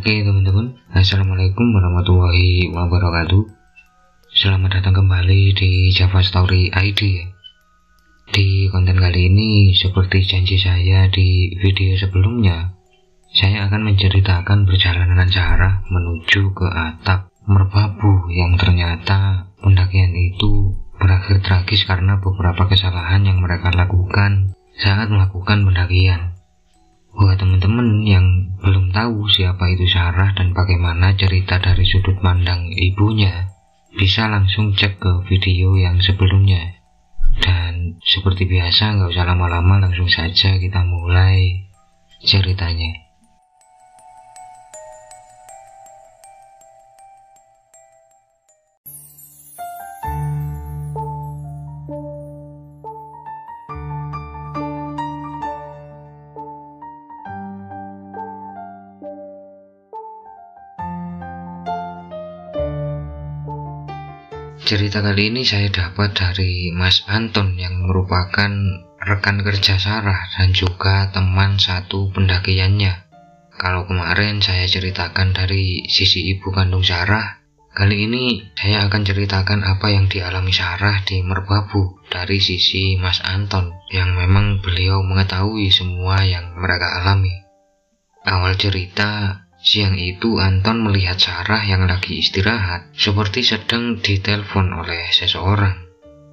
Oke teman-teman, Assalamualaikum warahmatullahi wabarakatuh. Selamat datang kembali di Java Story ID. Di konten kali ini, seperti janji saya di video sebelumnya, saya akan menceritakan perjalanan Sarah menuju ke atap merbabu yang ternyata pendakian itu berakhir tragis karena beberapa kesalahan yang mereka lakukan saat melakukan pendakian. Buat teman-teman yang belum tahu siapa itu Sarah dan bagaimana cerita dari sudut pandang ibunya, bisa langsung cek ke video yang sebelumnya. Dan seperti biasa, nggak usah lama-lama, langsung saja kita mulai ceritanya. Cerita kali ini saya dapat dari Mas Anton yang merupakan rekan kerja Sarah dan juga teman satu pendakiannya. Kalau kemarin saya ceritakan dari sisi ibu kandung Sarah, kali ini saya akan ceritakan apa yang dialami Sarah di merbabu dari sisi Mas Anton, yang memang beliau mengetahui semua yang mereka alami. Awal cerita, siang itu Anton melihat Sarah yang lagi istirahat seperti sedang ditelepon oleh seseorang.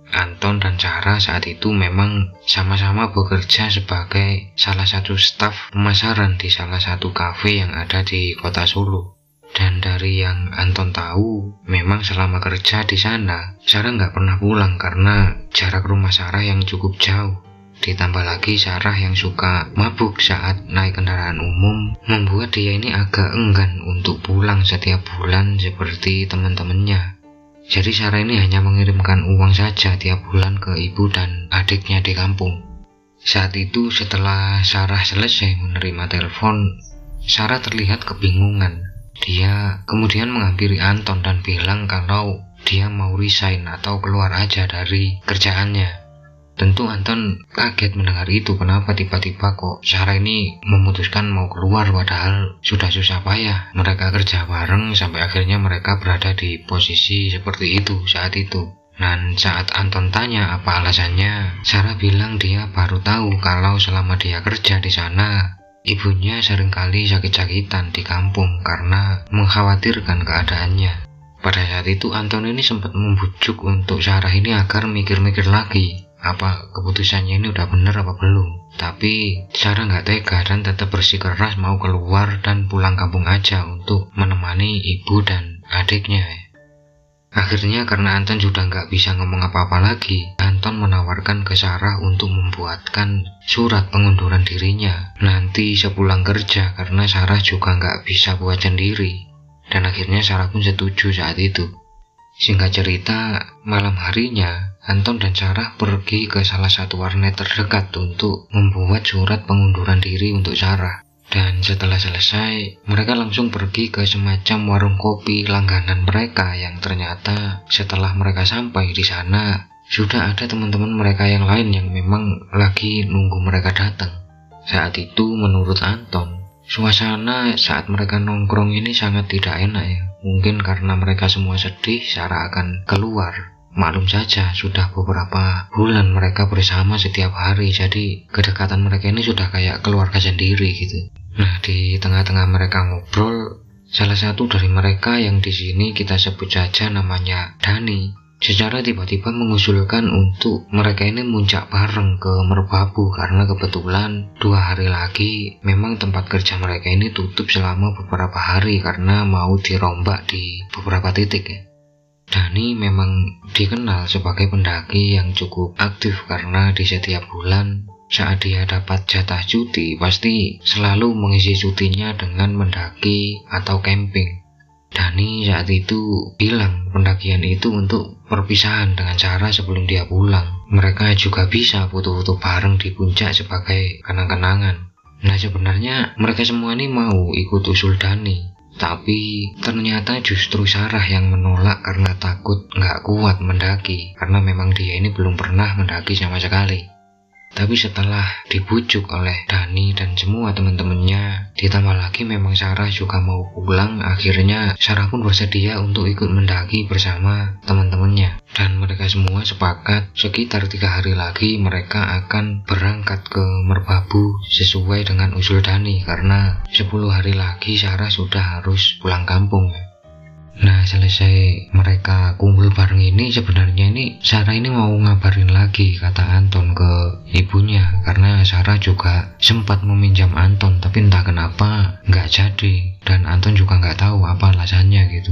Anton dan Sarah saat itu memang sama-sama bekerja sebagai salah satu staf pemasaran di salah satu kafe yang ada di kota Solo. Dan dari yang Anton tahu, memang selama kerja di sana, Sarah nggak pernah pulang karena jarak rumah Sarah yang cukup jauh. Ditambah lagi Sarah yang suka mabuk saat naik kendaraan umum membuat dia ini agak enggan untuk pulang setiap bulan seperti teman-temannya. Jadi Sarah ini hanya mengirimkan uang saja tiap bulan ke ibu dan adiknya di kampung. Saat itu setelah Sarah selesai menerima telepon, Sarah terlihat kebingungan. Dia kemudian menghampiri Anton dan bilang kalau dia mau resign atau keluar aja dari kerjaannya. Tentu Anton kaget mendengar itu, kenapa tiba-tiba kok Sarah ini memutuskan mau keluar padahal sudah susah payah mereka kerja bareng sampai akhirnya mereka berada di posisi seperti itu saat itu. Dan saat Anton tanya apa alasannya, Sarah bilang dia baru tahu kalau selama dia kerja di sana, ibunya seringkali sakit-sakitan di kampung karena mengkhawatirkan keadaannya. Pada saat itu Anton ini sempat membujuk untuk Sarah ini agar mikir-mikir lagi, apa keputusannya ini udah bener apa belum. Tapi Sarah nggak tega dan tetap bersikeras mau keluar dan pulang kampung aja untuk menemani ibu dan adiknya. Akhirnya karena Anton sudah nggak bisa ngomong apa-apa lagi, Anton menawarkan ke Sarah untuk membuatkan surat pengunduran dirinya nanti sepulang kerja karena Sarah juga nggak bisa buat sendiri. Dan akhirnya Sarah pun setuju saat itu. Singkat cerita, malam harinya Anton dan Sarah pergi ke salah satu warnet terdekat untuk membuat surat pengunduran diri untuk Sarah. Dan setelah selesai, mereka langsung pergi ke semacam warung kopi langganan mereka yang ternyata setelah mereka sampai di sana, sudah ada teman-teman mereka yang lain yang memang lagi nunggu mereka datang. Saat itu menurut Anton, suasana saat mereka nongkrong ini sangat tidak enak ya. Mungkin karena mereka semua sedih, Sarah akan keluar. Maklum saja, sudah beberapa bulan mereka bersama setiap hari, jadi kedekatan mereka ini sudah kayak keluarga sendiri gitu. Nah, di tengah-tengah mereka ngobrol, salah satu dari mereka yang di sini kita sebut saja namanya Dani, secara tiba-tiba mengusulkan untuk mereka ini muncak bareng ke merbabu karena kebetulan 2 hari lagi memang tempat kerja mereka ini tutup selama beberapa hari karena mau dirombak di beberapa titik ya. Dani memang dikenal sebagai pendaki yang cukup aktif karena di setiap bulan saat dia dapat jatah cuti pasti selalu mengisi cutinya dengan mendaki atau camping. Dani saat itu bilang pendakian itu untuk perpisahan dengan Sarah sebelum dia pulang. Mereka juga bisa foto-foto bareng di puncak sebagai kenang-kenangan. Nah sebenarnya mereka semua ini mau ikut usul Dani, tapi ternyata justru Sarah yang menolak karena takut nggak kuat mendaki, karena memang dia ini belum pernah mendaki sama sekali. Tapi setelah dibujuk oleh Dani dan semua teman-temannya, ditambah lagi memang Sarah juga mau pulang, akhirnya Sarah pun bersedia untuk ikut mendaki bersama teman-temannya. Dan mereka semua sepakat sekitar 3 hari lagi mereka akan berangkat ke Merbabu sesuai dengan usul Dani, karena 10 hari lagi Sarah sudah harus pulang kampung. Nah, selesai mereka kumpul bareng ini, sebenarnya ini Sarah ini mau ngabarin lagi, kata Anton ke ibunya, karena Sarah juga sempat meminjam Anton, tapi entah kenapa nggak jadi, dan Anton juga nggak tahu apa alasannya gitu.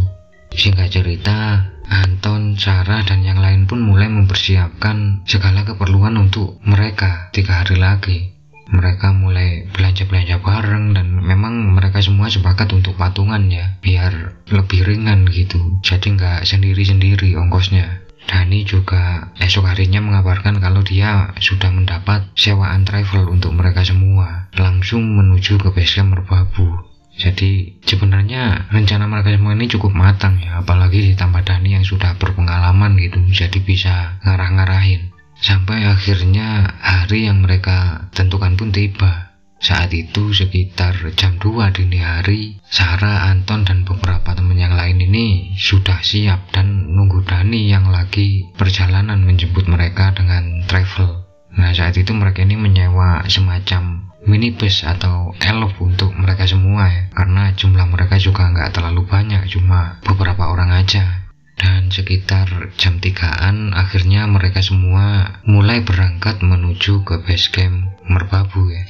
Singkat cerita, Anton, Sarah, dan yang lain pun mulai mempersiapkan segala keperluan untuk mereka 3 hari lagi. Mereka mulai belanja-belanja bareng, dan memang mereka semua sepakat untuk patungan ya, biar lebih ringan gitu, jadi nggak sendiri-sendiri ongkosnya. Dani juga esok harinya mengabarkan kalau dia sudah mendapat sewaan travel untuk mereka semua, langsung menuju ke basecamp Merbabu. Jadi sebenarnya rencana mereka semua ini cukup matang ya, apalagi ditambah Dani yang sudah berpengalaman gitu, jadi bisa ngarah-ngarahin. Sampai akhirnya hari yang mereka tentukan pun tiba. Saat itu sekitar jam 2 dini hari, Sarah, Anton, dan beberapa teman yang lain ini sudah siap dan nunggu Dani yang lagi perjalanan menjemput mereka dengan travel. Nah, saat itu mereka ini menyewa semacam minibus atau elf untuk mereka semua ya, karena jumlah mereka juga nggak terlalu banyak, cuma beberapa orang aja. Dan sekitar jam 3-an akhirnya mereka semua mulai berangkat menuju ke basecamp Merbabu ya.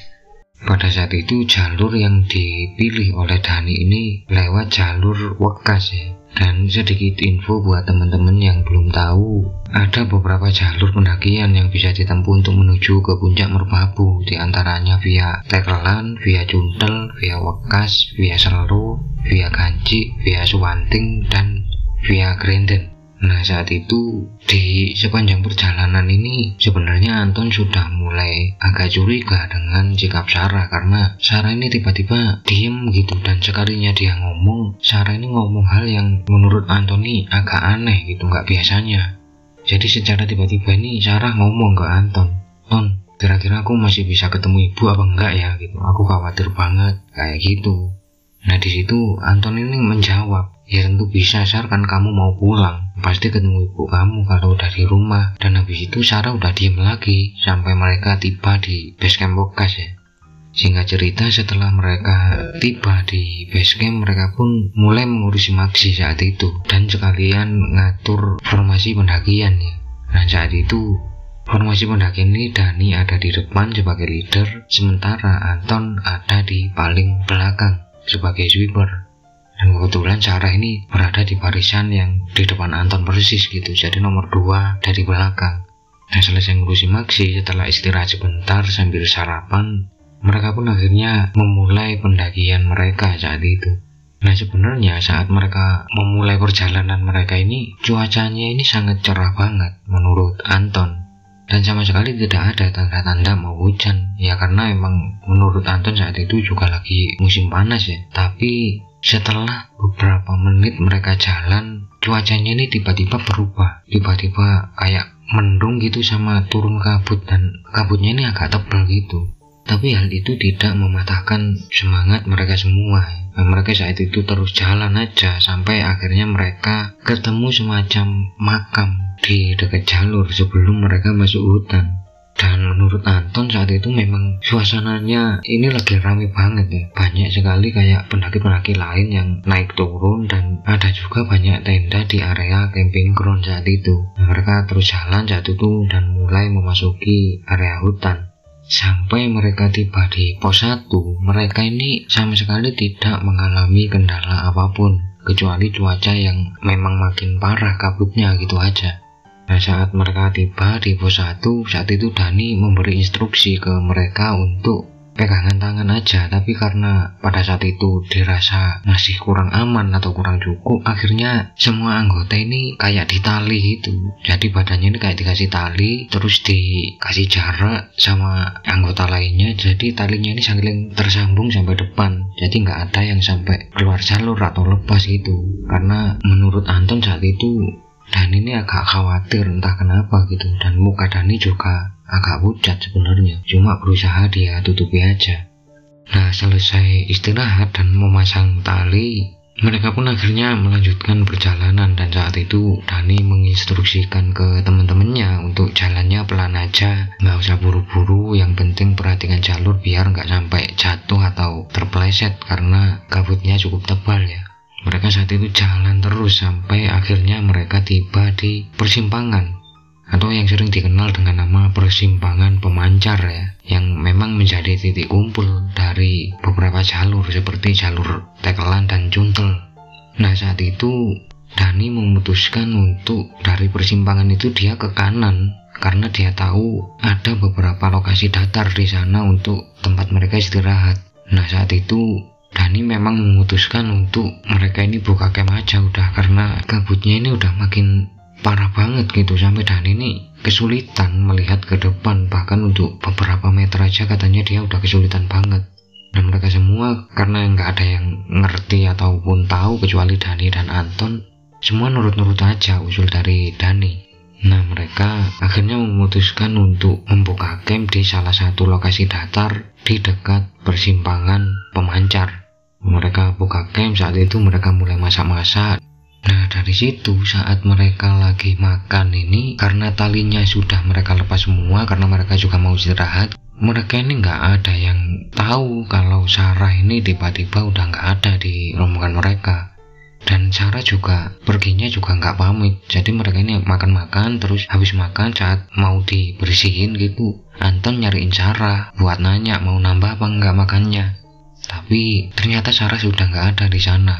Pada saat itu jalur yang dipilih oleh Dani ini lewat jalur Wekas ya. Dan sedikit info buat teman-teman yang belum tahu, ada beberapa jalur pendakian yang bisa ditempuh untuk menuju ke puncak Merbabu, diantaranya via Tekelan, via Cuntel, via Wekas, via Selo, via Ganci, via Suwanting, dan via Grenden. Nah, saat itu di sepanjang perjalanan ini sebenarnya Anton sudah mulai agak curiga dengan sikap Sarah, karena Sarah ini tiba-tiba diem gitu, dan sekalinya dia ngomong, Sarah ini ngomong hal yang menurut Anton ini agak aneh gitu, nggak biasanya. Jadi secara tiba-tiba ini Sarah ngomong ke Anton, "Ton, kira-kira aku masih bisa ketemu ibu apa enggak ya gitu, aku khawatir banget," kayak gitu. Nah, di situ Anton ini menjawab, "Ya tentu bisa, Sar, kan kamu mau pulang, pasti ketemu ibu kamu kalau udah di rumah." Dan habis itu Sarah udah diem lagi sampai mereka tiba di basecamp Wekas ya. Singkat cerita, setelah mereka tiba di basecamp, mereka pun mulai mengurusi Maxi saat itu, dan sekalian ngatur formasi pendakian ya. Nah, saat itu formasi pendakian ini Dani ada di depan sebagai leader, sementara Anton ada di paling belakang sebagai sweeper. Dan kebetulan Sarah ini berada di barisan yang di depan Anton persis gitu, jadi nomor 2 dari belakang. Nah, selesai ngurusi Maxi, setelah istirahat sebentar sambil sarapan, mereka pun akhirnya memulai pendakian mereka saat itu. Nah, sebenarnya saat mereka memulai perjalanan mereka ini, cuacanya ini sangat cerah banget menurut Anton, dan sama sekali tidak ada tanda-tanda mau hujan ya, karena emang menurut Anton saat itu juga lagi musim panas ya. Tapi setelah beberapa menit mereka jalan, cuacanya ini tiba-tiba berubah, tiba-tiba kayak mendung gitu sama turun kabut, dan kabutnya ini agak tebal gitu. Tapi hal itu tidak mematahkan semangat mereka semua. Mereka saat itu terus jalan aja sampai akhirnya mereka ketemu semacam makam di dekat jalur sebelum mereka masuk hutan. Dan menurut Anton saat itu memang suasananya ini lagi rame banget ya. Banyak sekali kayak pendaki-pendaki lain yang naik turun, dan ada juga banyak tenda di area camping ground saat itu. Mereka terus jalan saat itu dan mulai memasuki area hutan. Sampai mereka tiba di pos 1, mereka ini sama sekali tidak mengalami kendala apapun, kecuali cuaca yang memang makin parah kabutnya gitu aja. Nah, saat mereka tiba di pos 1, saat itu Dani memberi instruksi ke mereka untuk pegangan tangan aja, tapi karena pada saat itu dirasa masih kurang aman atau kurang cukup, akhirnya semua anggota ini kayak ditali gitu. Jadi badannya ini kayak dikasih tali, terus dikasih jarak sama anggota lainnya, jadi talinya ini saling tersambung sampai depan, jadi nggak ada yang sampai keluar jalur atau lepas gitu. Karena menurut Anton saat itu Dani ini agak khawatir entah kenapa gitu, dan muka Dani juga agak pucat sebenarnya, cuma berusaha dia tutupi aja. Nah, selesai istirahat dan memasang tali, mereka pun akhirnya melanjutkan perjalanan. Dan saat itu Dani menginstruksikan ke teman-temannya untuk jalannya pelan aja, nggak usah buru-buru, yang penting perhatikan jalur biar nggak sampai jatuh atau terpeleset karena kabutnya cukup tebal ya. Mereka saat itu jalan terus sampai akhirnya mereka tiba di persimpangan, atau yang sering dikenal dengan nama persimpangan pemancar ya, yang memang menjadi titik kumpul dari beberapa jalur seperti jalur Tekelan dan Cuntel. Nah, saat itu Dani memutuskan untuk dari persimpangan itu dia ke kanan karena dia tahu ada beberapa lokasi datar di sana untuk tempat mereka istirahat. Nah, saat itu Dani memang memutuskan untuk mereka ini buka camp aja udah, karena kabutnya ini udah makin parah banget gitu, sampai Dani ini kesulitan melihat ke depan, bahkan untuk beberapa meter aja katanya dia udah kesulitan banget. Dan mereka semua karena nggak ada yang ngerti ataupun tahu kecuali Dani dan Anton, semua nurut-nurut aja usul dari Dani. Nah, mereka akhirnya memutuskan untuk membuka camp di salah satu lokasi datar di dekat persimpangan pemancar. Mereka buka camp, saat itu mereka mulai masak-masak. Nah, dari situ saat mereka lagi makan ini, karena talinya sudah mereka lepas semua karena mereka juga mau istirahat, mereka ini nggak ada yang tahu kalau Sarah ini tiba-tiba udah nggak ada di rombongan mereka. Dan Sarah juga perginya juga nggak pamit, jadi mereka ini makan-makan, terus habis makan saat mau dibersihin gitu, Anton nyariin Sarah buat nanya mau nambah apa nggak makannya. Tapi ternyata Sarah sudah nggak ada di sana.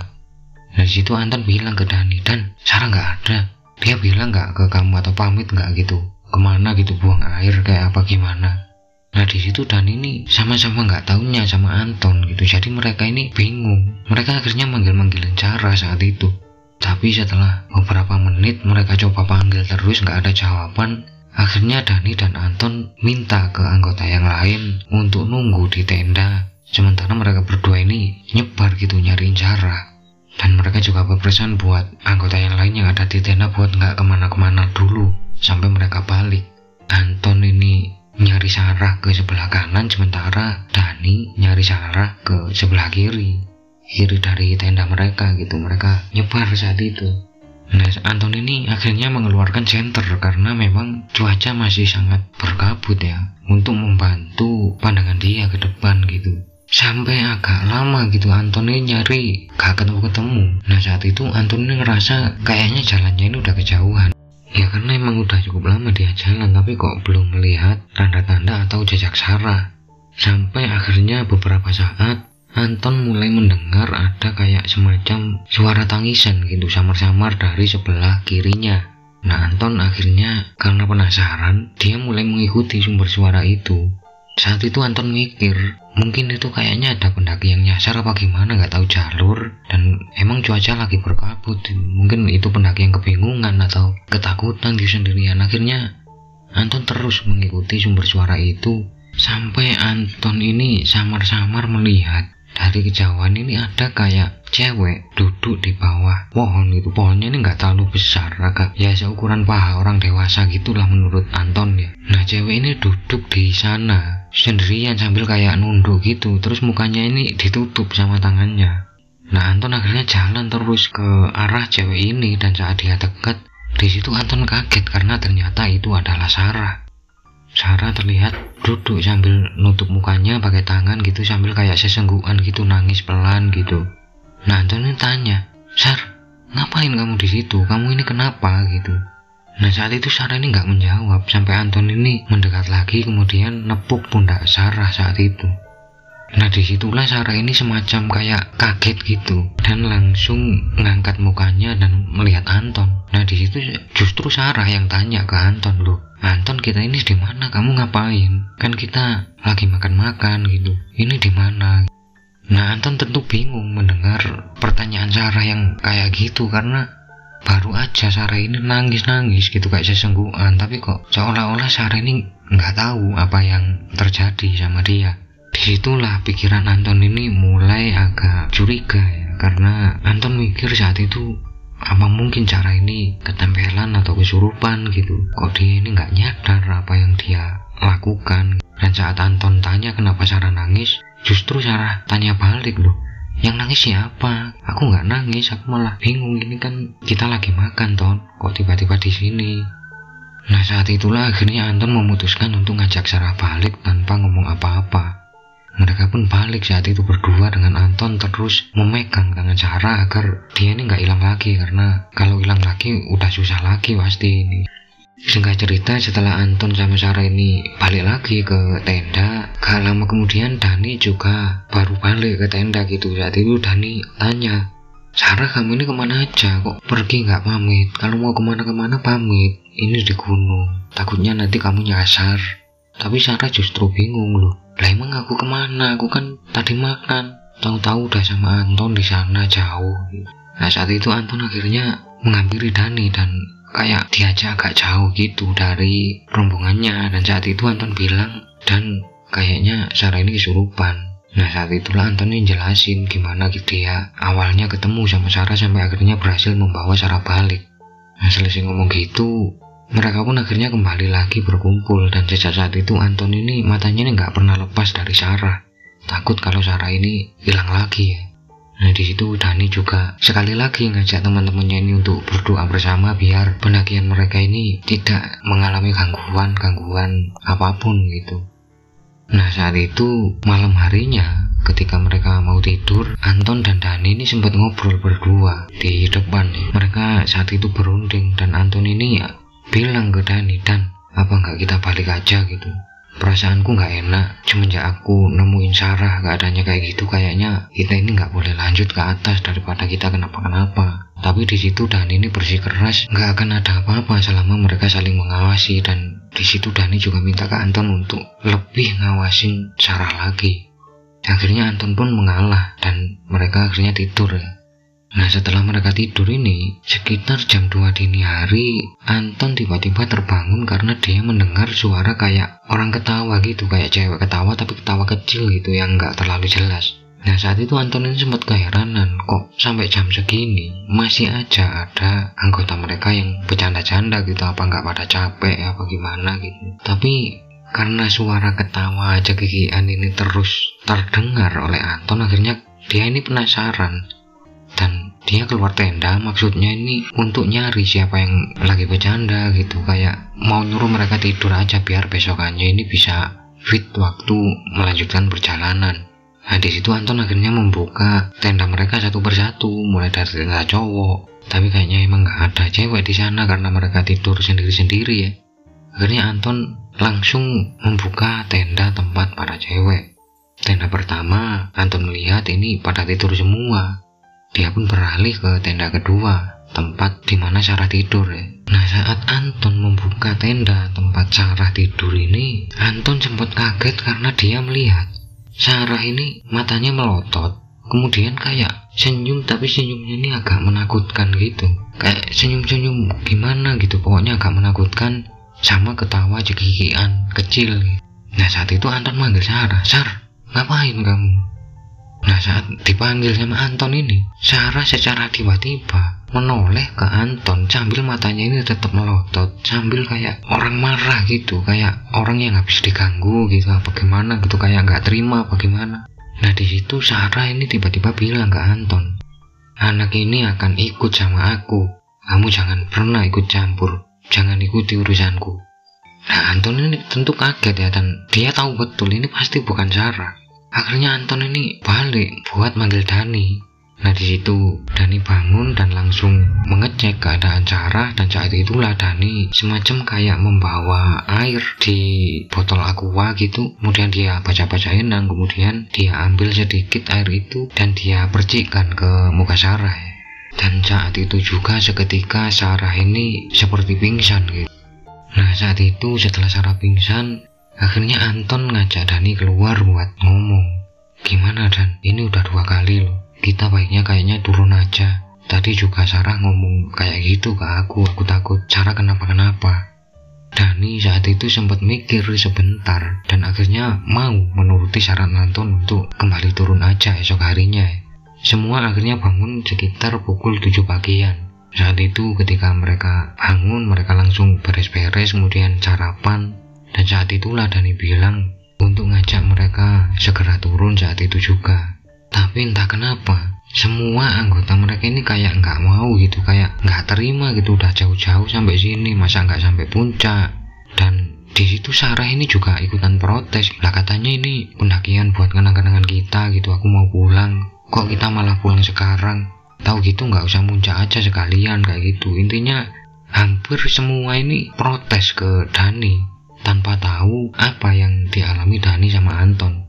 Dari situ Anton bilang ke Dani, "Dan, Sarah nggak ada. Dia bilang nggak ke kamu atau pamit nggak gitu? Kemana gitu, buang air kayak apa gimana?" Nah, di situ Dani ini sama-sama nggak taunya sama Anton gitu. Jadi mereka ini bingung. Mereka akhirnya manggil-manggilin Sarah saat itu. Tapi setelah beberapa menit mereka coba panggil terus nggak ada jawaban. Akhirnya Dani dan Anton minta ke anggota yang lain untuk nunggu di tenda. Sementara mereka berdua ini nyebar gitu nyariin Sarah. Dan mereka juga berpesan buat anggota yang lain yang ada di tenda buat nggak kemana-kemana dulu sampai mereka balik. Anton ini nyari Sarah ke sebelah kanan, sementara Dani nyari Sarah ke sebelah kiri dari tenda mereka gitu. Mereka nyebar saat itu. Nah, Anton ini akhirnya mengeluarkan senter karena memang cuaca masih sangat berkabut ya, untuk membantu pandangan dia ke depan gitu. Sampai agak lama gitu Anton ini nyari gak ketemu-ketemu. Nah, saat itu Anton ini ngerasa kayaknya jalannya ini udah kejauhan. Ya karena emang udah cukup lama dia jalan, tapi kok belum melihat tanda-tanda atau jejak Sarah. Sampai akhirnya beberapa saat Anton mulai mendengar ada kayak semacam suara tangisan gitu samar-samar dari sebelah kirinya. Nah, Anton akhirnya karena penasaran dia mulai mengikuti sumber suara itu. Saat itu Anton mikir, mungkin itu kayaknya ada pendaki yang nyasar apa gimana, nggak tahu jalur, dan emang cuaca lagi berkabut. Mungkin itu pendaki yang kebingungan atau ketakutan di sendirian. Akhirnya Anton terus mengikuti sumber suara itu sampai Anton ini samar-samar melihat dari kejauhan ini ada kayak cewek duduk di bawah pohon gitu. Pohonnya ini nggak terlalu besar, agak ya seukuran paha orang dewasa gitulah menurut Anton ya. Nah, cewek ini duduk di sana sendirian sambil kayak nunduk gitu, terus mukanya ini ditutup sama tangannya. Nah, Anton akhirnya jalan terus ke arah cewek ini, dan saat dia dekat, di situ Anton kaget karena ternyata itu adalah Sarah. Sarah terlihat duduk sambil nutup mukanya pakai tangan gitu, sambil kayak sesenggukan gitu, nangis pelan gitu. Nah, Anton ini tanya, "Sar, ngapain kamu di situ? Kamu ini kenapa?" gitu. Nah, saat itu Sarah ini nggak menjawab sampai Anton ini mendekat lagi, kemudian nepuk pundak Sarah saat itu. Nah, disitulah Sarah ini semacam kayak kaget gitu dan langsung ngangkat mukanya dan melihat Anton. Nah, disitu justru Sarah yang tanya ke Anton, "Loh, Anton, kita ini di mana? Kamu ngapain? Kan kita lagi makan-makan gitu. Ini di mana?" Nah, Anton tentu bingung mendengar pertanyaan Sarah yang kayak gitu karena baru aja Sarah ini nangis-nangis gitu kayak sesenggukan, tapi kok seolah-olah Sarah ini nggak tahu apa yang terjadi sama dia. Disitulah pikiran Anton ini mulai agak curiga ya, karena Anton mikir saat itu apa mungkin Sarah ini ketempelan atau kesurupan gitu. Kok dia ini nggak nyadar apa yang dia lakukan. Dan saat Anton tanya kenapa Sarah nangis, justru Sarah tanya balik loh, yang nangis siapa? Aku nggak nangis, aku malah bingung, ini kan kita lagi makan Ton, kok tiba-tiba di sini. Nah saat itulah akhirnya Anton memutuskan untuk ngajak Sarah balik tanpa ngomong apa-apa. Mereka pun balik saat itu berdua dengan Anton terus memegang tangan Sarah agar dia ini nggak hilang lagi, karena kalau hilang lagi udah susah lagi pasti ini. Singkat cerita, setelah Anton sama Sarah ini balik lagi ke tenda, gak lama kemudian Dani juga baru balik ke tenda gitu. Saat itu Dani tanya, Sarah kamu ini kemana aja, kok pergi nggak pamit? Kalau mau kemana-kemana pamit, ini di gunung, takutnya nanti kamu nyasar. Tapi Sarah justru bingung loh, lah emang aku kemana? Aku kan tadi makan, tahu-tahu udah sama Anton di sana jauh. Nah saat itu Anton akhirnya menghampiri Dani dan kayak diajak agak jauh gitu dari rombongannya. Dan saat itu Anton bilang, dan kayaknya Sarah ini kesurupan. Nah saat itulah Anton ini jelasin gimana dia awalnya ketemu sama Sarah sampai akhirnya berhasil membawa Sarah balik. Nah selesai ngomong gitu, mereka pun akhirnya kembali lagi berkumpul. Dan sejak saat itu Anton ini matanya ini nggak pernah lepas dari Sarah, takut kalau Sarah ini hilang lagi ya. Nah di situ Dani juga sekali lagi ngajak teman-temannya ini untuk berdoa bersama biar pendakian mereka ini tidak mengalami gangguan apapun gitu. Nah saat itu malam harinya ketika mereka mau tidur, Anton dan Dani ini sempat ngobrol berdua di depan nih. Mereka saat itu berunding dan Anton ini ya bilang ke Dani, Dan apa nggak kita balik aja gitu. Perasaanku nggak enak semenjak aku nemuin Sarah keadaannya kayak gitu, kayaknya kita ini nggak boleh lanjut ke atas daripada kita kenapa-kenapa. Tapi di situ Dani ini bersikeras nggak akan ada apa-apa selama mereka saling mengawasi. Dan di situ Dani juga minta ke Anton untuk lebih ngawasin Sarah lagi. Akhirnya Anton pun mengalah dan mereka akhirnya tidur ya. Nah setelah mereka tidur ini, sekitar jam 2 dini hari, Anton tiba-tiba terbangun karena dia mendengar suara kayak orang ketawa gitu, kayak cewek ketawa tapi ketawa kecil gitu yang nggak terlalu jelas. Nah saat itu Anton ini sempat keheranan, kok sampai jam segini masih aja ada anggota mereka yang bercanda-canda gitu, apa nggak pada capek apa gimana gitu. Tapi karena suara ketawa aja gigian ini terus terdengar oleh Anton, akhirnya dia ini penasaran. Dan dia keluar tenda, maksudnya ini untuk nyari siapa yang lagi bercanda gitu, kayak mau nyuruh mereka tidur aja biar besokannya ini bisa fit waktu melanjutkan perjalanan. Nah di situ Anton akhirnya membuka tenda mereka satu persatu, mulai dari tenda cowok, tapi kayaknya emang nggak ada cewek di sana karena mereka tidur sendiri-sendiri ya. Akhirnya Anton langsung membuka tenda tempat para cewek. Tenda pertama Anton melihat ini pada tidur semua. Dia pun beralih ke tenda kedua, tempat dimana Sarah tidur ya. Nah saat Anton membuka tenda tempat Sarah tidur ini, Anton sempat kaget karena dia melihat Sarah ini matanya melotot, kemudian kayak senyum, tapi senyumnya ini agak menakutkan gitu, kayak senyum-senyum gimana gitu, pokoknya agak menakutkan sama ketawa cekikian kecil. Nah saat itu Anton manggil Sarah, Sar, ngapain kamu? Nah saat dipanggil sama Anton ini, Sarah secara tiba-tiba menoleh ke Anton sambil matanya ini tetap melotot, sambil kayak orang marah gitu, kayak orang yang habis diganggu gitu apa gimana gitu, kayak nggak terima apa gimana. Nah di situ Sarah ini tiba-tiba bilang ke Anton, anak ini akan ikut sama aku, kamu jangan pernah ikut campur, jangan ikuti urusanku. Nah Anton ini tentu kaget ya, dan dia tahu betul ini pasti bukan Sarah. Akhirnya Anton ini balik buat manggil Dani. Nah di situ Dani bangun dan langsung mengecek keadaan Sarah, dan saat itulah Dani semacam kayak membawa air di botol aqua gitu, kemudian dia baca-bacain dan kemudian dia ambil sedikit air itu dan dia percikkan ke muka Sarah. Dan saat itu juga seketika Sarah ini seperti pingsan gitu. Nah saat itu setelah Sarah pingsan, akhirnya Anton ngajak Dani keluar buat ngomong, gimana Dan, ini udah 2 kali loh, kita baiknya kayaknya turun aja. Tadi juga Sarah ngomong kayak gitu ke aku takut Sarah kenapa-kenapa. Dani saat itu sempat mikir sebentar dan akhirnya mau menuruti saran Anton untuk kembali turun aja esok harinya. Semua akhirnya bangun sekitar pukul 7 pagian. Saat itu ketika mereka bangun, mereka langsung beres-beres, kemudian sarapan. Dan saat itulah Dani bilang untuk ngajak mereka segera turun saat itu juga. Tapi entah kenapa semua anggota mereka ini kayak nggak mau gitu, kayak nggak terima gitu, udah jauh-jauh sampai sini masa nggak sampai puncak. Dan di situ Sarah ini juga ikutan protes. Lah katanya ini pendakian buat kenang-kenangan kita gitu, aku mau pulang. Kok kita malah pulang sekarang? Tahu gitu nggak usah muncak aja sekalian kayak gitu. Intinya hampir semua ini protes ke Dani tanpa tahu apa yang dialami Dani sama Anton.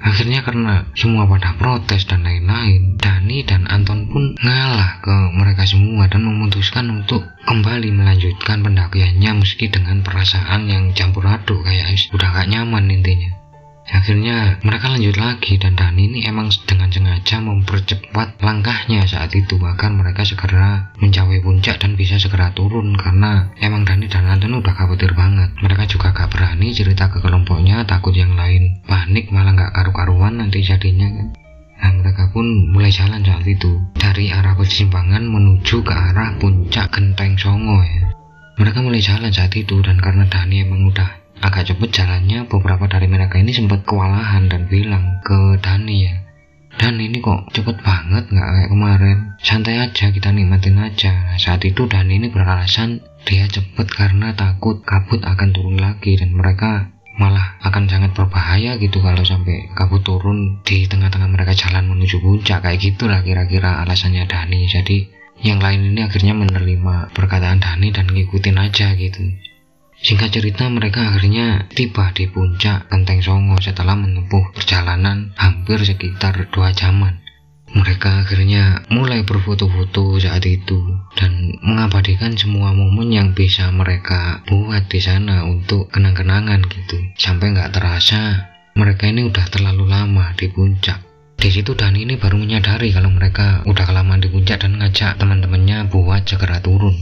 Akhirnya karena semua pada protes dan lain-lain, Dani dan Anton pun ngalah ke mereka semua dan memutuskan untuk kembali melanjutkan pendakiannya meski dengan perasaan yang campur aduk, kayak udah gak nyaman intinya. Akhirnya mereka lanjut lagi dan Dani ini emang dengan sengaja mempercepat langkahnya saat itu agar mereka segera mencapai puncak dan bisa segera turun, karena emang Dani dan Anton udah khawatir banget. Mereka juga gak berani cerita ke kelompoknya, takut yang lain panik malah gak karu-karuan nanti jadinya kan. Nah, mereka pun mulai jalan saat itu dari arah persimpangan menuju ke arah puncak Genteng Songo ya. Mereka mulai jalan saat itu dan karena Dani emang udah agak cepet jalannya, beberapa dari mereka ini sempat kewalahan dan bilang ke Dani ya, Dan ini kok cepet banget, nggak kayak kemarin, santai aja, kita nikmatin aja. Nah, saat itu Dani ini beralasan dia cepet karena takut kabut akan turun lagi dan mereka malah akan sangat berbahaya gitu kalau sampai kabut turun di tengah-tengah mereka jalan menuju puncak. Kayak gitulah kira-kira alasannya Dani. Jadi yang lain ini akhirnya menerima perkataan Dani dan ngikutin aja gitu. Singkat cerita, mereka akhirnya tiba di puncak Genteng Songo setelah menempuh perjalanan hampir sekitar 2 jaman. Mereka akhirnya mulai berfoto-foto saat itu dan mengabadikan semua momen yang bisa mereka buat di sana untuk kenang-kenangan gitu. Sampai nggak terasa mereka ini udah terlalu lama di puncak. Di situ Dani ini baru menyadari kalau mereka udah kelamaan di puncak dan ngajak teman-temannya buat segera turun.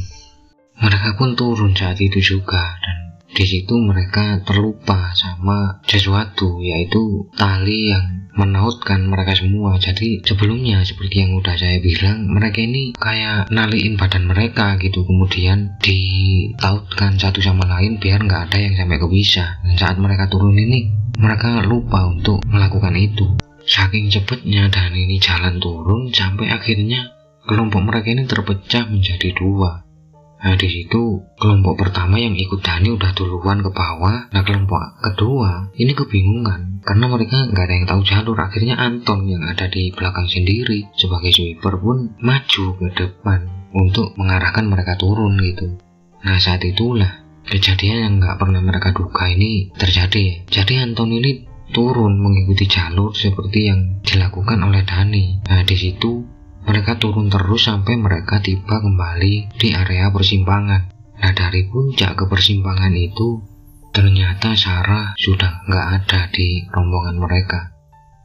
Mereka pun turun saat itu juga dan di situ mereka terlupa sama sesuatu, yaitu tali yang menautkan mereka semua. Jadi sebelumnya seperti yang udah saya bilang, mereka ini kayak naliin badan mereka gitu, kemudian ditautkan satu sama lain biar nggak ada yang sampai kepisah. Dan saat mereka turun ini mereka lupa untuk melakukan itu. Saking cepatnya dan ini jalan turun sampai akhirnya kelompok mereka ini terpecah menjadi 2. Nah, di situ kelompok pertama yang ikut Dani udah duluan ke bawah. Nah, kelompok kedua ini kebingungan karena mereka nggak ada yang tahu jalur. Akhirnya Anton yang ada di belakang sendiri sebagai sweeper pun maju ke depan untuk mengarahkan mereka turun gitu. Nah, saat itulah kejadian yang nggak pernah mereka duga ini terjadi. Jadi Anton ini turun mengikuti jalur seperti yang dilakukan oleh Dani. Nah, di situ mereka turun terus sampai mereka tiba kembali di area persimpangan. Nah, dari puncak ke persimpangan itu ternyata Sarah sudah nggak ada di rombongan mereka.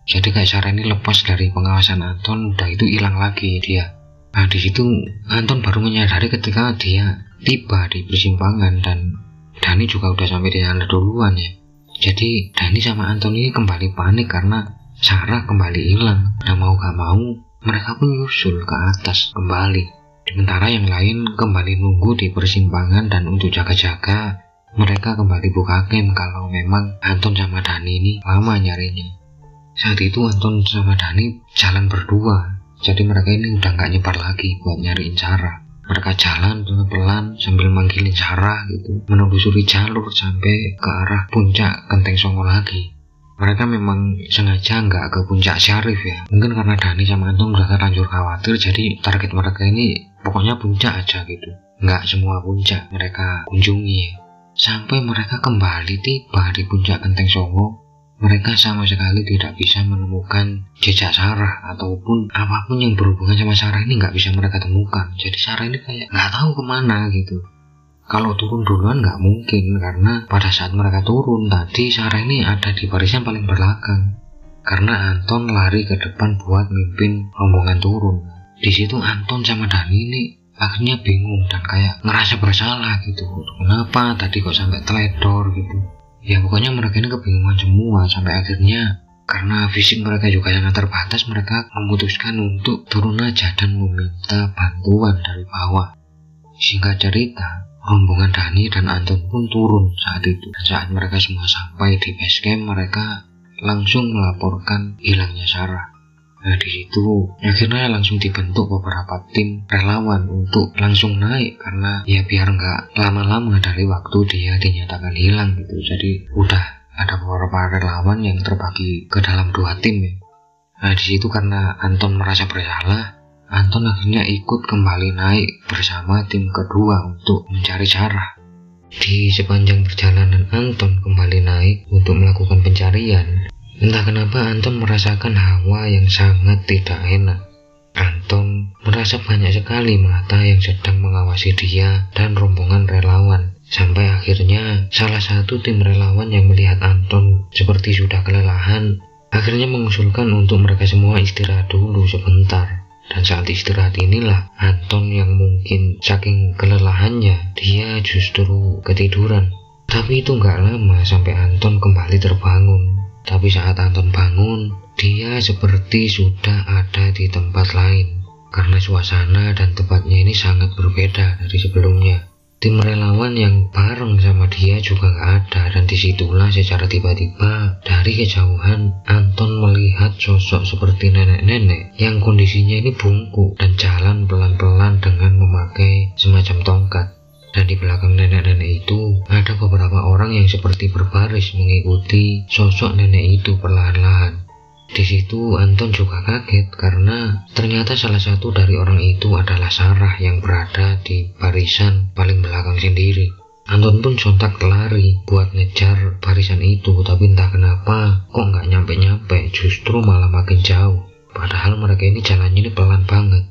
Jadi kayak Sarah ini lepas dari pengawasan Anton, udah itu hilang lagi dia. Nah, di situ Anton baru menyadari ketika dia tiba di persimpangan dan Dani juga udah sampai di sana duluan ya. Jadi Dani sama Anton ini kembali panik karena Sarah kembali hilang. Nah, mau gak mau mereka pun nyusul ke atas kembali. Sementara yang lain kembali nunggu di persimpangan dan untuk jaga-jaga mereka kembali buka camp kalau memang Anton sama Dani ini lama nyarinya. Saat itu Anton sama Dani jalan berdua. Jadi mereka ini udah gak nyebar lagi buat nyariin Sarah. Mereka jalan pelan-pelan sambil manggilin Sarah gitu, menelusuri jalur sampai ke arah puncak Genteng Songo lagi. Mereka memang sengaja nggak ke puncak Syarif ya. Mungkin karena Dani sama Anton udah terlanjur khawatir, jadi target mereka ini pokoknya puncak aja gitu. Nggak semua puncak mereka kunjungi ya. Sampai mereka kembali tiba di puncak Genteng Songo, mereka sama sekali tidak bisa menemukan jejak Sarah ataupun apapun yang berhubungan sama Sarah ini nggak bisa mereka temukan. Jadi Sarah ini kayak nggak tahu kemana gitu. Kalau turun duluan nggak mungkin, karena pada saat mereka turun tadi Sarah ini ada di barisan paling belakang. Karena Anton lari ke depan buat mimpin rombongan turun. Di situ Anton sama Dani ini akhirnya bingung dan kayak ngerasa bersalah gitu. Kenapa tadi kok sampai teledor gitu? Ya pokoknya mereka ini kebingungan semua sampai akhirnya Karena fisik mereka juga sangat terbatas, mereka memutuskan untuk turun aja dan meminta bantuan dari bawah. Singkat cerita, rombongan Dani dan Anton pun turun saat itu. Dan saat mereka semua sampai di base camp, mereka langsung melaporkan hilangnya Sarah. Nah, di situ akhirnya langsung dibentuk beberapa tim relawan untuk langsung naik, karena ya biar nggak lama-lama dari waktu dia dinyatakan hilang gitu. Jadi udah ada beberapa relawan yang terbagi ke dalam 2 tim ya. Nah, di situ karena Anton merasa bersalah, Anton akhirnya ikut kembali naik bersama tim kedua untuk mencari Sarah. Di sepanjang perjalanan Anton kembali naik untuk melakukan pencarian, entah kenapa Anton merasakan hawa yang sangat tidak enak. Anton merasa banyak sekali mata yang sedang mengawasi dia dan rombongan relawan. Sampai akhirnya salah satu tim relawan yang melihat Anton seperti sudah kelelahan, akhirnya mengusulkan untuk mereka semua istirahat dulu sebentar. Dan saat istirahat inilah Anton yang mungkin saking kelelahannya, dia justru ketiduran. Tapi itu nggak lama sampai Anton kembali terbangun. Tapi saat Anton bangun, dia seperti sudah ada di tempat lain. Karena suasana dan tempatnya ini sangat berbeda dari sebelumnya. Tim relawan yang bareng sama dia juga nggak ada, dan disitulah secara tiba-tiba dari kejauhan Anton melihat sosok seperti nenek-nenek yang kondisinya ini bungkuk dan jalan pelan-pelan dengan memakai semacam tongkat. Dan di belakang nenek-nenek itu ada beberapa orang yang seperti berbaris mengikuti sosok nenek itu perlahan-lahan. Di situ Anton juga kaget karena ternyata salah satu dari orang itu adalah Sarah yang berada di barisan paling belakang sendiri. Anton pun sontak lari buat ngejar barisan itu, tapi entah kenapa kok nggak nyampe-nyampe, justru malah makin jauh. Padahal mereka ini jalannya ini pelan banget.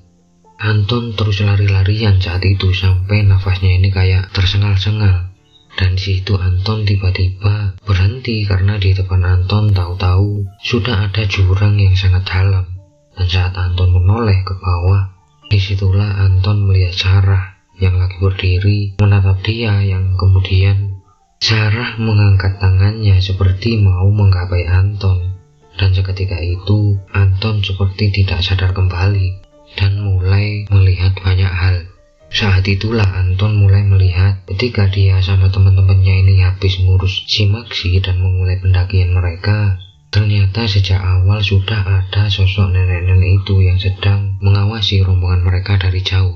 Anton terus lari-larian saat itu sampai nafasnya ini kayak tersengal-sengal. Dan di situ Anton tiba-tiba berhenti karena di depan Anton tahu-tahu sudah ada jurang yang sangat dalam. Dan saat Anton menoleh ke bawah, disitulah Anton melihat Sarah yang lagi berdiri menatap dia, yang kemudian Sarah mengangkat tangannya seperti mau menggapai Anton. Dan seketika itu Anton seperti tidak sadar kembali dan mulai melihat banyak hal. Saat itulah Anton mulai melihat ketika dia sama teman-temannya ini habis ngurus si Maxi dan memulai pendakian mereka, ternyata sejak awal sudah ada sosok nenek-nenek itu yang sedang mengawasi rombongan mereka dari jauh.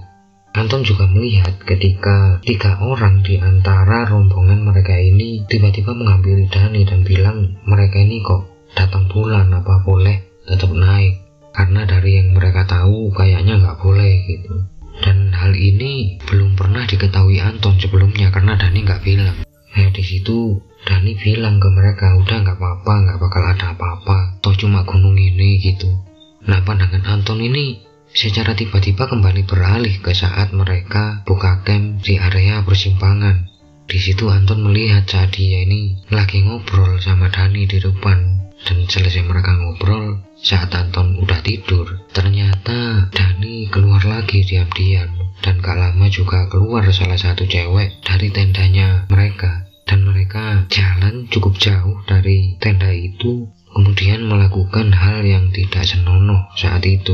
Anton juga melihat ketika 3 orang di antara rombongan mereka ini tiba-tiba menghampiri Dani dan bilang mereka ini kok datang bulan, apa boleh tetap naik, karena dari yang mereka tahu kayaknya nggak boleh gitu. Dan hal ini belum pernah diketahui Anton sebelumnya karena Dani nggak bilang. Nah, di situ Dani bilang ke mereka, udah nggak apa-apa, nggak bakal ada apa-apa, toh cuma gunung ini gitu. Nah, pandangan Anton ini secara tiba-tiba kembali beralih ke saat mereka buka camp di area persimpangan. Di situ Anton melihat saat dia ini lagi ngobrol sama Dani di depan. Dan selesai mereka ngobrol, saat Anton udah tidur, ternyata Dani keluar lagi diam-diam. Dan gak lama juga keluar salah satu cewek dari tendanya mereka. Dan mereka jalan cukup jauh dari tenda itu, kemudian melakukan hal yang tidak senonoh saat itu.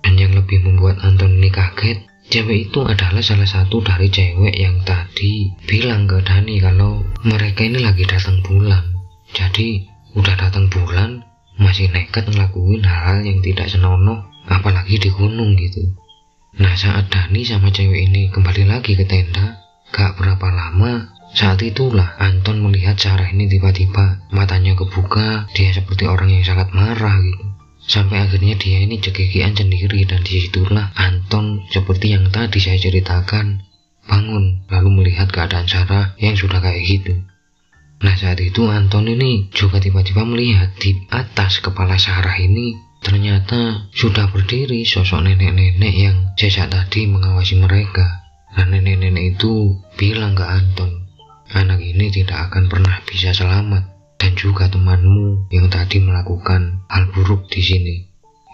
Dan yang lebih membuat Anton ini kaget, cewek itu adalah salah satu dari cewek yang tadi bilang ke Dani kalau mereka ini lagi datang bulan. Jadi udah datang bulan masih nekat ngelakuin hal-hal yang tidak senonoh, apalagi di gunung gitu. Nah, saat Dani sama cewek ini kembali lagi ke tenda, gak berapa lama saat itulah Anton melihat Sarah ini tiba-tiba matanya kebuka, dia seperti orang yang sangat marah gitu. Sampai akhirnya dia ini cekikian sendiri, dan disitulah Anton seperti yang tadi saya ceritakan bangun lalu melihat keadaan Sarah yang sudah kayak gitu. Nah, saat itu Anton ini juga tiba-tiba melihat di atas kepala Sarah ini ternyata sudah berdiri sosok nenek-nenek yang sejak tadi mengawasi mereka. Dan nenek-nenek itu bilang ke Anton, anak ini tidak akan pernah bisa selamat, dan juga temanmu yang tadi melakukan hal buruk di sini.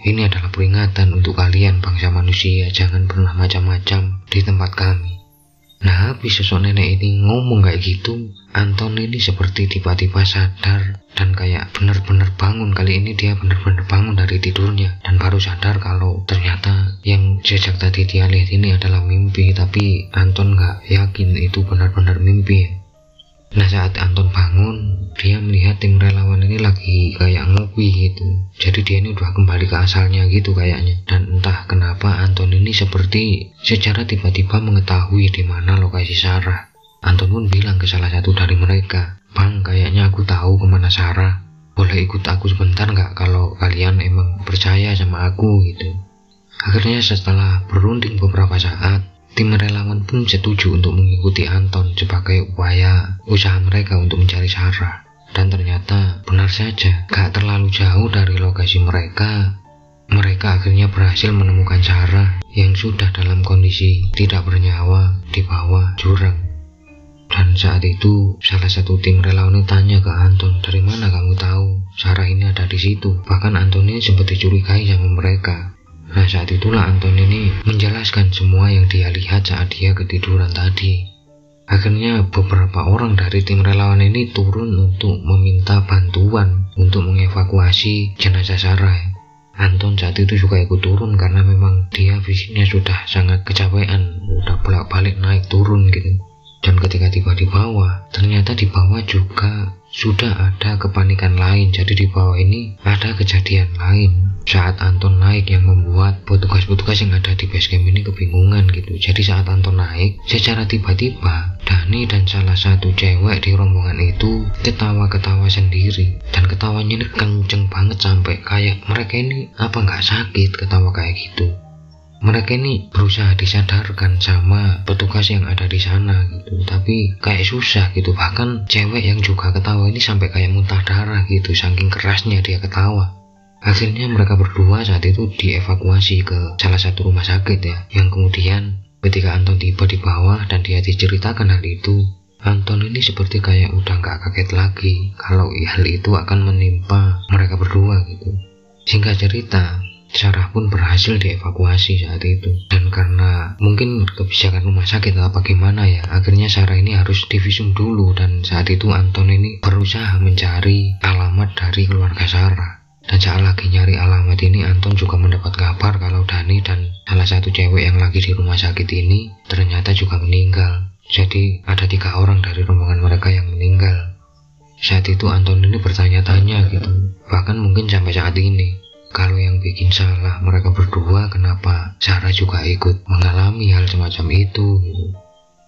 Ini adalah peringatan untuk kalian bangsa manusia, jangan pernah macam-macam di tempat kami. Nah, habis sosok nenek ini ngomong kayak gitu, Anton ini seperti tiba-tiba sadar dan kayak benar-benar bangun. Kali ini dia benar-benar bangun dari tidurnya dan baru sadar kalau ternyata yang sejak tadi dia lihat ini adalah mimpi, tapi Anton nggak yakin itu benar-benar mimpi. Nah, saat Anton bangun, dia melihat tim relawan ini lagi kayak ngopi gitu. Jadi dia ini udah kembali ke asalnya gitu kayaknya. Dan entah kenapa Anton ini seperti secara tiba-tiba mengetahui di mana lokasi Sarah. Anton pun bilang ke salah satu dari mereka, "Bang, kayaknya aku tahu kemana Sarah. Boleh ikut aku sebentar nggak kalau kalian emang percaya sama aku gitu." Akhirnya setelah berunding beberapa saat, tim relawan pun setuju untuk mengikuti Anton sebagai upaya usaha mereka untuk mencari Sarah. Dan ternyata benar saja, gak terlalu jauh dari lokasi mereka akhirnya berhasil menemukan Sarah yang sudah dalam kondisi tidak bernyawa di bawah jurang. Dan saat itu salah satu tim relawan ini tanya ke Anton, "Dari mana kamu tahu Sarah ini ada di situ?" Bahkan Anton ini sempat dicurigai sama mereka. Nah, saat itulah Anton ini menjelaskan semua yang dia lihat saat dia ketiduran tadi. Akhirnya beberapa orang dari tim relawan ini turun untuk meminta bantuan untuk mengevakuasi jenazah Sarah. Anton saat itu juga ikut turun karena memang dia fisiknya sudah sangat kecapean, udah bolak-balik naik turun gitu. Dan ketika tiba di bawah, ternyata di bawah juga sudah ada kepanikan lain. Jadi di bawah ini ada kejadian lain saat Anton naik yang membuat petugas-petugas yang ada di base camp ini kebingungan gitu. Jadi saat Anton naik, secara tiba-tiba Dani dan salah satu cewek di rombongan itu ketawa-ketawa sendiri. Dan ketawanya ini kenceng banget sampai kayak mereka ini apa nggak sakit ketawa kayak gitu. Mereka ini berusaha disadarkan sama petugas yang ada di sana gitu, tapi kayak susah gitu. Bahkan cewek yang juga ketawa ini sampai kayak muntah darah gitu, saking kerasnya dia ketawa. Akhirnya mereka berdua saat itu dievakuasi ke salah satu rumah sakit ya, yang kemudian ketika Anton tiba di bawah dan dia diceritakan hal itu, Anton ini seperti kayak udah gak kaget lagi kalau hal itu akan menimpa mereka berdua gitu. Singkat cerita, Sarah pun berhasil dievakuasi saat itu. Dan karena mungkin kebijakan rumah sakit atau apa gimana ya, akhirnya Sarah ini harus divisum dulu. Dan saat itu Anton ini berusaha mencari alamat dari keluarga Sarah. Dan saat lagi nyari alamat ini, Anton juga mendapat kabar kalau Dani dan salah satu cewek yang lagi di rumah sakit ini ternyata juga meninggal. Jadi ada 3 orang dari rombongan mereka yang meninggal. Saat itu Anton ini bertanya-tanya gitu, bahkan mungkin sampai saat ini, kalau yang bikin salah mereka berdua, kenapa Sarah juga ikut mengalami hal semacam itu gitu.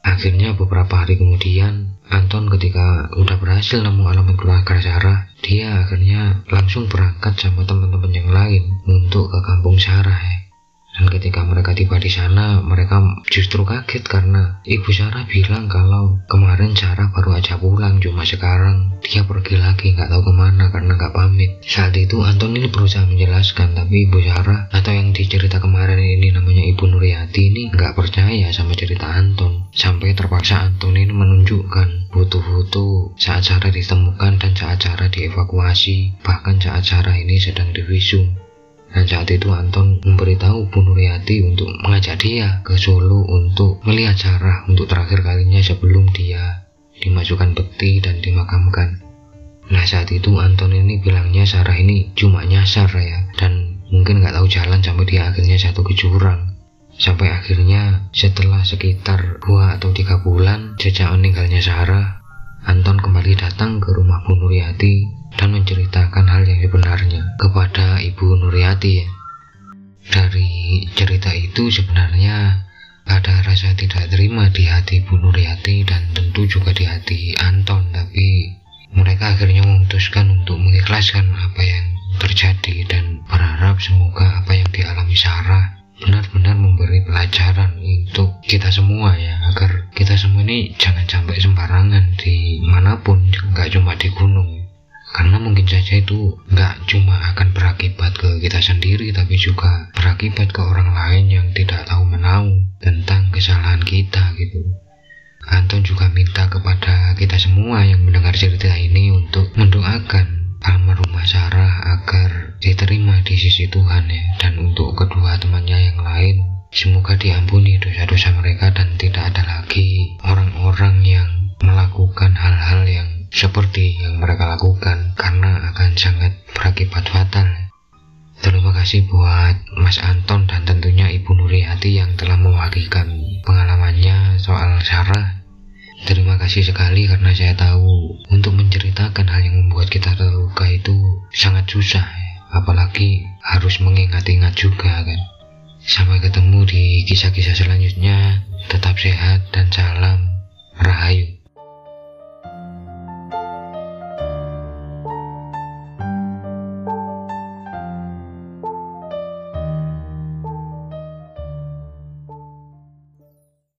Akhirnya beberapa hari kemudian, Anton ketika udah berhasil nemu alamat keluarga Sarah, dia akhirnya langsung berangkat sama teman-teman yang lain untuk ke kampung Sarah ya. Dan ketika mereka tiba di sana, mereka justru kaget karena ibu Sarah bilang kalau kemarin Sarah baru aja pulang, cuma sekarang dia pergi lagi nggak tahu kemana karena nggak pamit. Saat itu Anton ini berusaha menjelaskan, tapi ibu Sarah atau yang dicerita kemarin ini namanya Ibu Nuryati ini nggak percaya sama cerita Anton. Sampai terpaksa Anton ini menunjukkan foto-foto saat Sarah ditemukan dan saat Sarah dievakuasi, bahkan saat Sarah ini sedang divisum. Dan saat itu Anton memberitahu Bu Nuryati untuk mengajak dia ke Solo untuk melihat Sarah untuk terakhir kalinya sebelum dia dimasukkan peti dan dimakamkan. Nah saat itu Anton ini bilangnya Sarah ini cuma nyasar ya, dan mungkin nggak tahu jalan sampai dia akhirnya jatuh ke jurang. Sampai akhirnya setelah sekitar 2 atau 3 bulan sejak meninggalnya Sarah, Anton kembali datang ke rumah Bu Nuryati dan menceritakan hal yang sebenarnya kepada Ibu Nuryati. Dari cerita itu sebenarnya ada rasa tidak terima di hati Bu Nuryati dan tentu juga di hati Anton, tapi mereka akhirnya memutuskan untuk mengikhlaskan apa yang terjadi dan berharap semoga apa yang dialami Sarah benar-benar memberi pelajaran untuk kita semua ya, agar kita semua ini jangan sampai sembarangan dimanapun, nggak cuma di gunung. Karena mungkin saja itu nggak cuma akan berakibat ke kita sendiri, tapi juga berakibat ke orang lain yang tidak tahu menahu tentang kesalahan kita gitu. Anton juga minta kepada kita semua yang mendengar cerita ini untuk mendoakan almarhumah Sarah agar diterima di sisi Tuhan ya. Dan untuk kedua temannya yang lain, Semoga diampuni dosa-dosa mereka dan tidak ada lagi orang-orang yang melakukan hal-hal yang seperti yang mereka lakukan, karena akan sangat berakibat fatal. Terima kasih buat Mas Anton dan tentunya Ibu Nuriyati yang telah mewagikan pengalamannya soal Sarah. Terima kasih sekali karena saya tahu untuk menceritakan hal yang membuat kita terluka itu sangat susah, apalagi harus mengingat-ingat juga kan. Sampai ketemu di kisah-kisah selanjutnya. Tetap sehat dan